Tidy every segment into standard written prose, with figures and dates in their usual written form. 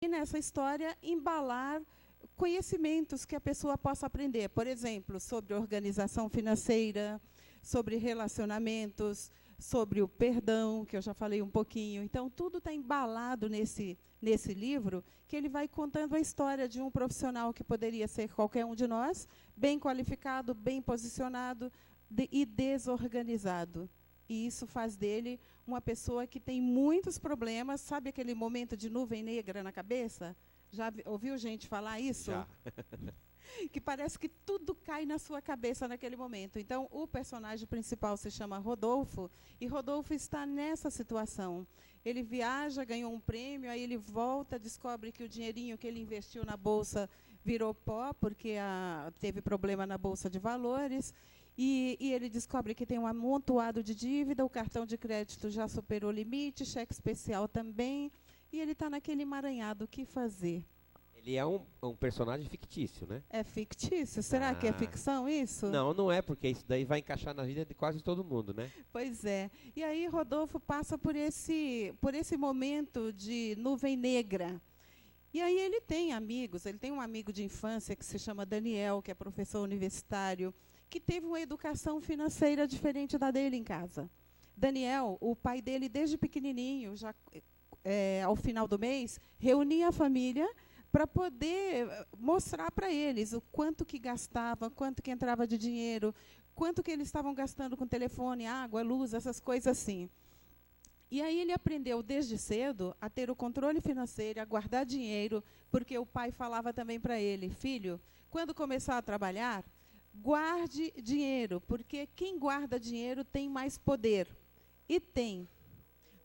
E nessa história, embalar conhecimentos que a pessoa possa aprender. Por exemplo, sobre organização financeira, sobre relacionamentos, sobre o perdão, que eu já falei um pouquinho. Então, tudo está embalado nesse livro, que ele vai contando a história de um profissional que poderia ser qualquer um de nós, bem qualificado, bem posicionado e desorganizado. E isso faz dele uma pessoa que tem muitos problemas. Sabe aquele momento de nuvem negra na cabeça? Já ouviu gente falar isso? Já. Que parece que tudo cai na sua cabeça naquele momento. Então, o personagem principal se chama Rodolfo, e Rodolfo está nessa situação. Ele viaja, ganhou um prêmio, aí ele volta, descobre que o dinheirinho que ele investiu na bolsa virou pó, porque teve problema na bolsa de valores, e ele descobre que tem um amontoado de dívida, o cartão de crédito já superou o limite, cheque especial também, e ele está naquele emaranhado, o que fazer? Ele é um personagem fictício, né? É fictício? Será que é ficção isso? Não, não é, porque isso daí vai encaixar na vida de quase todo mundo, né? Pois é. E aí Rodolfo passa por esse momento de nuvem negra. E aí ele tem amigos, ele tem um amigo de infância que se chama Daniel, que é professor universitário, que teve uma educação financeira diferente da dele em casa. Daniel, o pai dele, desde pequenininho, já ao final do mês, reunia a família para poder mostrar para eles o quanto que gastava, quanto que entrava de dinheiro, quanto que eles estavam gastando com telefone, água, luz, essas coisas assim. E aí ele aprendeu desde cedo a ter o controle financeiro, a guardar dinheiro, porque o pai falava também para ele, filho, quando começar a trabalhar, guarde dinheiro, porque quem guarda dinheiro tem mais poder. E tem.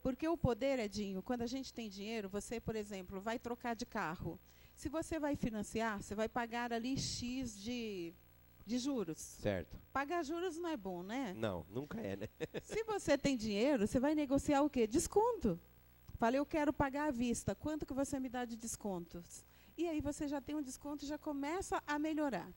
Porque o poder, Edinho, quando a gente tem dinheiro, você, por exemplo, vai trocar de carro. Se você vai financiar, você vai pagar ali X de juros. Certo. Pagar juros não é bom, né? Não, nunca é, né? Se você tem dinheiro, você vai negociar o quê? Desconto. Fala, eu quero pagar à vista. Quanto que você me dá de descontos? E aí você já tem um desconto e já começa a melhorar.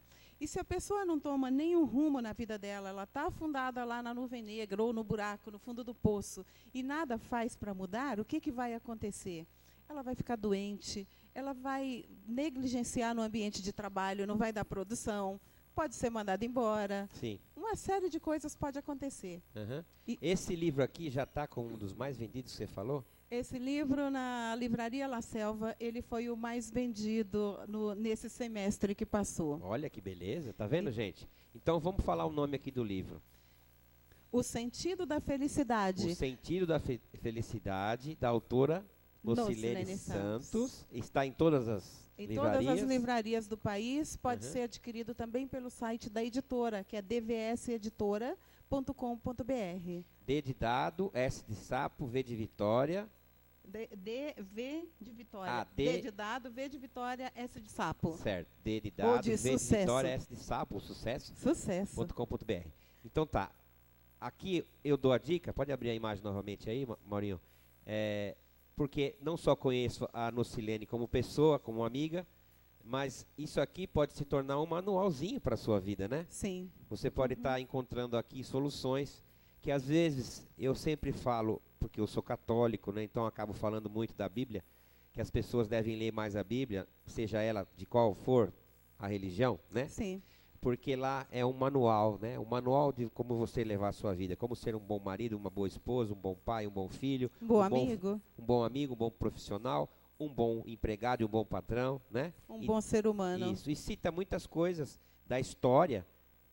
E se a pessoa não toma nenhum rumo na vida dela, ela está afundada lá na nuvem negra ou no buraco, no fundo do poço, e nada faz para mudar, o que vai acontecer? Ela vai ficar doente, ela vai negligenciar no ambiente de trabalho, não vai dar produção, pode ser mandada embora. Sim. Uma série de coisas pode acontecer. Uhum. Esse livro aqui já está com um dos mais vendidos que você falou? Esse livro, na Livraria La Selva, ele foi o mais vendido nesse semestre que passou. Olha que beleza, tá vendo, gente? Então vamos falar o nome aqui do livro. O Sentido da Felicidade. O Sentido da Felicidade, da autora Nocilene Santos. Está em todas as livrarias? Todas as livrarias do país. Pode ser adquirido também pelo site da editora, que é dvseditora.com.br. D de dado, S de sapo, V de Vitória. V de Vitória. Ah, D de dado, V de Vitória, S de sapo. Certo. D de dado, de V sucesso. de Vitória, S de sapo, sucesso. Sucesso.com.br. Então tá. Aqui eu dou a dica, pode abrir a imagem novamente aí, Maurinho. Porque não só conheço a Nocilene como pessoa, como amiga, mas isso aqui pode se tornar um manualzinho para a sua vida, né? Sim. Você pode estar encontrando aqui soluções que às vezes eu sempre falo, porque eu sou católico, né? Então acabo falando muito da Bíblia, que as pessoas devem ler mais a Bíblia, seja ela de qual for a religião, né? Sim. Porque lá é um manual, né? Um manual de como você levar a sua vida, como ser um bom marido, uma boa esposa, um bom pai, um bom filho, um bom amigo, um bom profissional, um bom empregado e um bom patrão, né? Bom ser humano. Isso, e cita muitas coisas da história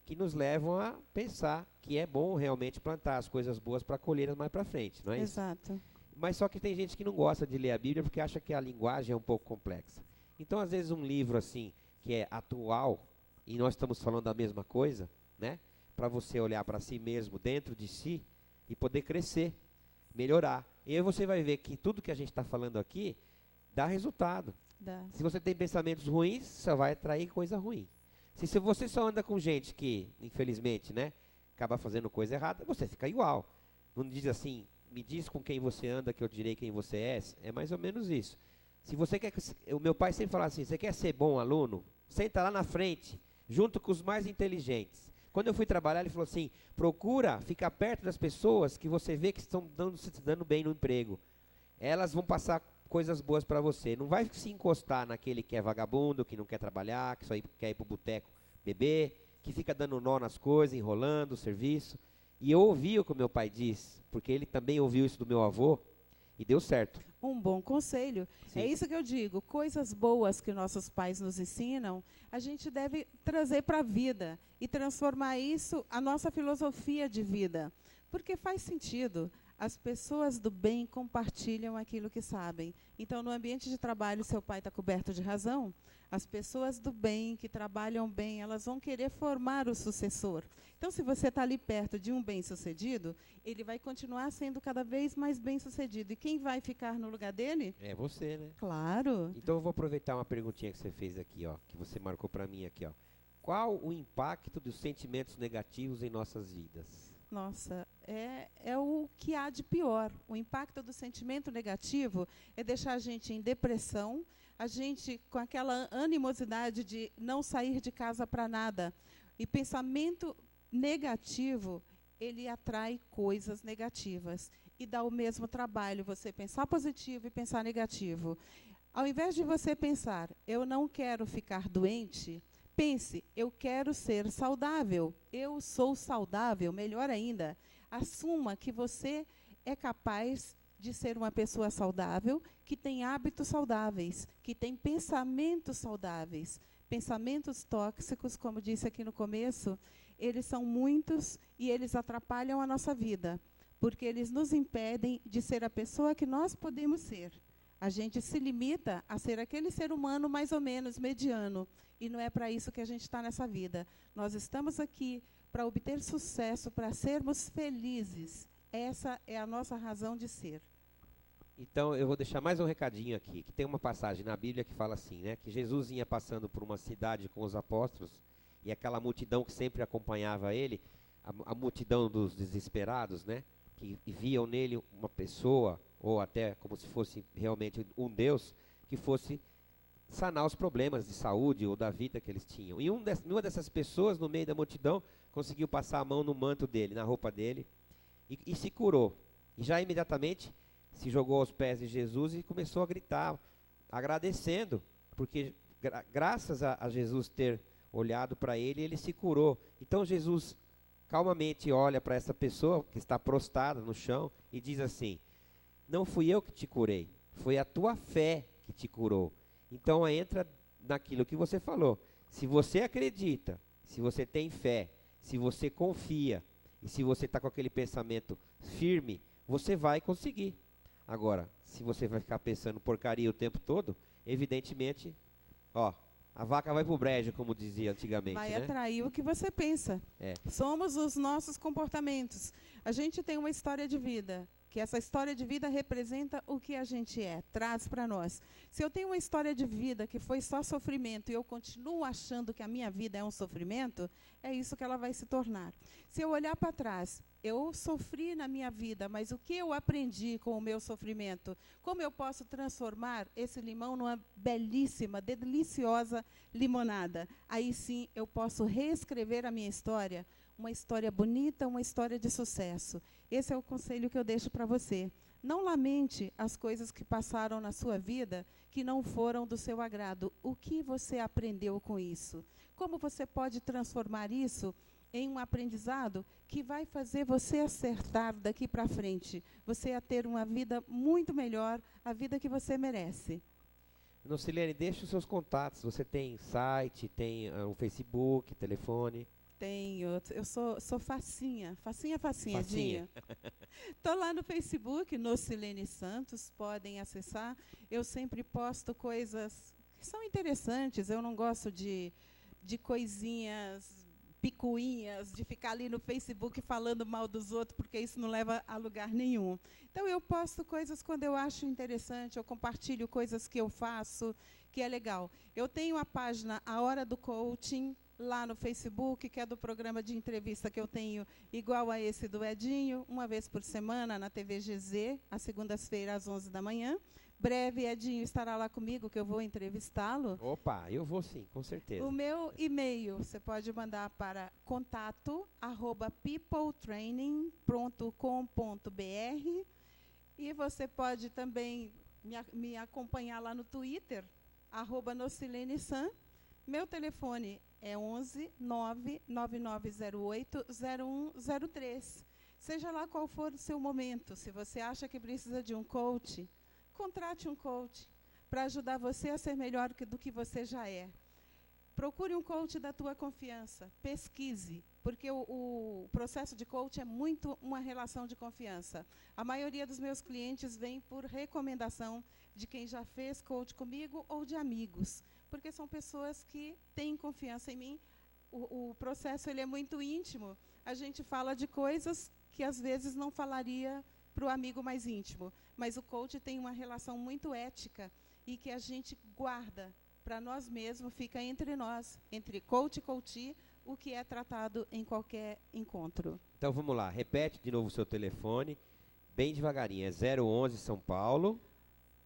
que nos levam a pensar que é bom realmente plantar as coisas boas para colher mais para frente, não é isso? Exato. Mas só que tem gente que não gosta de ler a Bíblia porque acha que a linguagem é um pouco complexa. Então, às vezes, um livro assim, que é atual, e nós estamos falando da mesma coisa, né? Para você olhar para si mesmo, dentro de si, e poder crescer, melhorar. E aí você vai ver que tudo que a gente está falando aqui dá resultado. Dá. Se você tem pensamentos ruins, só vai atrair coisa ruim. Se você só anda com gente que, infelizmente, né, acaba fazendo coisa errada, você fica igual. Não diz assim, me diz com quem você anda que eu direi quem você é. É mais ou menos isso. Se você quer, o meu pai sempre falava assim, você quer ser bom aluno? Senta lá na frente, junto com os mais inteligentes. Quando eu fui trabalhar, ele falou assim, procura ficar perto das pessoas que você vê que estão se dando bem no emprego. Elas vão passar coisas boas para você. Não vai se encostar naquele que é vagabundo, que não quer trabalhar, que só quer ir pro boteco beber, que fica dando nó nas coisas, enrolando o serviço. E eu ouvi o que o meu pai diz, porque ele também ouviu isso do meu avô, e deu certo. Um bom conselho. Sim. É isso que eu digo. Coisas boas que nossos pais nos ensinam, a gente deve trazer para a vida e transformar isso a nossa filosofia de vida. Porque faz sentido. As pessoas do bem compartilham aquilo que sabem. Então, no ambiente de trabalho, seu pai está coberto de razão. As pessoas do bem, que trabalham bem, elas vão querer formar o sucessor. Então, se você está ali perto de um bem-sucedido, ele vai continuar sendo cada vez mais bem-sucedido. E quem vai ficar no lugar dele? É você, né? Claro. Então eu vou aproveitar uma perguntinha que você fez aqui, ó, que você marcou para mim aqui, ó. Qual o impacto dos sentimentos negativos em nossas vidas? Nossa, é o que há de pior. O impacto do sentimento negativo é deixar a gente em depressão, a gente com aquela animosidade de não sair de casa para nada. E pensamento negativo, ele atrai coisas negativas. E dá o mesmo trabalho você pensar positivo e pensar negativo. Ao invés de você pensar, eu não quero ficar doente, pense, eu quero ser saudável. Eu sou saudável, melhor ainda. Assuma que você é capaz de ser uma pessoa saudável, que tem hábitos saudáveis, que tem pensamentos saudáveis. Pensamentos tóxicos, como disse aqui no começo, eles são muitos e eles atrapalham a nossa vida, porque eles nos impedem de ser a pessoa que nós podemos ser. A gente se limita a ser aquele ser humano mais ou menos mediano. E não é para isso que a gente está nessa vida. Nós estamos aqui para obter sucesso, para sermos felizes. Essa é a nossa razão de ser. Então eu vou deixar mais um recadinho aqui, que tem uma passagem na Bíblia que fala assim, né, que Jesus ia passando por uma cidade com os apóstolos, e aquela multidão que sempre acompanhava ele, a multidão dos desesperados, né, que viam nele uma pessoa, ou até como se fosse realmente um Deus, que fosse sanar os problemas de saúde ou da vida que eles tinham. E uma dessas pessoas, no meio da multidão, conseguiu passar a mão no manto dele, na roupa dele, e se curou. E já imediatamente se jogou aos pés de Jesus e começou a gritar, agradecendo, porque graças a Jesus ter olhado para ele, ele se curou. Então Jesus calmamente olha para essa pessoa que está prostrada no chão e diz assim, não fui eu que te curei, foi a tua fé que te curou. Então entra naquilo que você falou. Se você acredita, se você tem fé, se você confia, e se você está com aquele pensamento firme, você vai conseguir. Agora, se você vai ficar pensando porcaria o tempo todo, evidentemente, ó, a vaca vai pro brejo, como dizia antigamente, Vai né? atrair o que você pensa. Somos os nossos comportamentos. A gente tem uma história de vida, que essa história de vida representa o que a gente é, traz para nós. Se eu tenho uma história de vida que foi só sofrimento e eu continuo achando que a minha vida é um sofrimento, é isso que ela vai se tornar. Se eu olhar para trás, eu sofri na minha vida, mas o que eu aprendi com o meu sofrimento? Como eu posso transformar esse limão numa belíssima, deliciosa limonada? Aí sim eu posso reescrever a minha história, uma história bonita, uma história de sucesso. Esse é o conselho que eu deixo para você. Não lamente as coisas que passaram na sua vida que não foram do seu agrado. O que você aprendeu com isso? Como você pode transformar isso em um aprendizado que vai fazer você acertar daqui para frente? Você a ter uma vida muito melhor, a vida que você merece. Nocilene, deixa os seus contatos. Você tem site, tem um Facebook, telefone? Tenho, eu sou facinha, Facinha. Dinho. Estou lá no Facebook, Nocilene Santos, podem acessar. Eu sempre posto coisas que são interessantes, eu não gosto de coisinhas, picuinhas, de ficar ali no Facebook falando mal dos outros, porque isso não leva a lugar nenhum. Então, eu posto coisas quando eu acho interessante, eu compartilho coisas que eu faço, que é legal. Eu tenho a página A Hora do Coaching, lá no Facebook, que é do programa de entrevista que eu tenho, igual a esse do Edinho, uma vez por semana, na TV GZ, às segundas-feiras, às 11 da manhã. Breve, Edinho estará lá comigo, que eu vou entrevistá-lo. Opa, eu vou sim, com certeza. O meu e-mail, você pode mandar para contato@peopletraining.com.br, e você pode também me acompanhar lá no Twitter, @Nocilene-san. Meu telefone é 11 99908 0103. Seja lá qual for o seu momento, se você acha que precisa de um coach, contrate um coach para ajudar você a ser melhor do que você já é. Procure um coach da tua confiança, pesquise, porque o processo de coach é muito uma relação de confiança. A maioria dos meus clientes vem por recomendação de quem já fez coach comigo ou de amigos, porque são pessoas que têm confiança em mim. O processo ele é muito íntimo. A gente fala de coisas que às vezes não falaria para o amigo mais íntimo, mas o coach tem uma relação muito ética e que a gente guarda para nós mesmos, fica entre nós, entre coach e coachee, o que é tratado em qualquer encontro. Então vamos lá, repete de novo o seu telefone, bem devagarinho, é 011 São Paulo.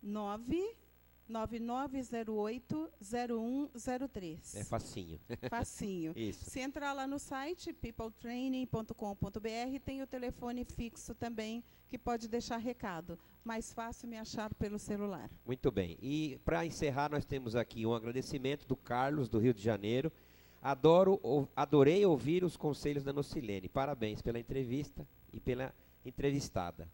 99908 0103. É facinho. Facinho. Isso. Se entrar lá no site, peopletraining.com.br, tem o telefone fixo também, que pode deixar recado. Mais fácil me achar pelo celular. Muito bem. E para encerrar, nós temos aqui um agradecimento do Carlos, do Rio de Janeiro. Adorei ouvir os conselhos da Nocilene. Parabéns pela entrevista e pela entrevistada.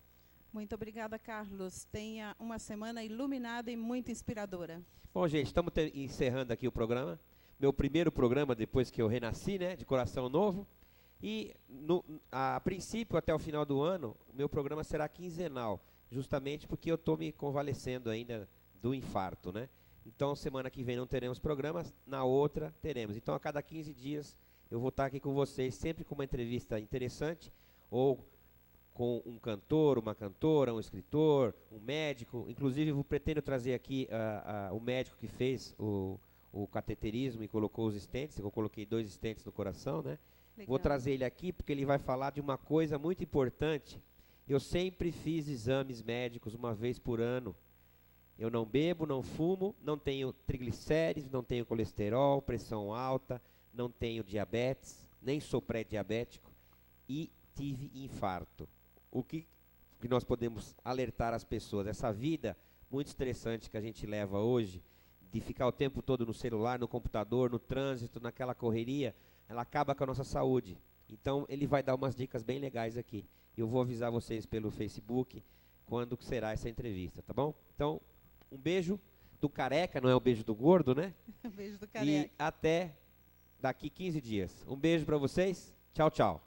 Muito obrigada, Carlos. Tenha uma semana iluminada e muito inspiradora. Bom, gente, estamos encerrando aqui o programa. Meu primeiro programa depois que eu renasci, né, de coração novo. E, a princípio, até o final do ano, o meu programa será quinzenal, justamente porque eu estou me convalescendo ainda do infarto, né? Então, semana que vem não teremos programas, na outra teremos. Então, a cada 15 dias, eu vou estar aqui com vocês, sempre com uma entrevista interessante, ou com um cantor, uma cantora, um escritor, um médico. Inclusive, eu pretendo trazer aqui o médico que fez o cateterismo e colocou os stents. Eu coloquei 2 stents no coração, né? Legal. Vou trazer ele aqui porque ele vai falar de uma coisa muito importante. Eu sempre fiz exames médicos uma vez por ano. Eu não bebo, não fumo, não tenho triglicéridos, não tenho colesterol, pressão alta, não tenho diabetes, nem sou pré-diabético e tive infarto. O que nós podemos alertar as pessoas? Essa vida muito estressante que a gente leva hoje, de ficar o tempo todo no celular, no computador, no trânsito, naquela correria, ela acaba com a nossa saúde. Então, ele vai dar umas dicas bem legais aqui. Eu vou avisar vocês pelo Facebook quando será essa entrevista, tá bom? Então, um beijo do careca, não é o beijo do gordo, né? Beijo do careca. E até daqui 15 dias. Um beijo para vocês. Tchau, tchau.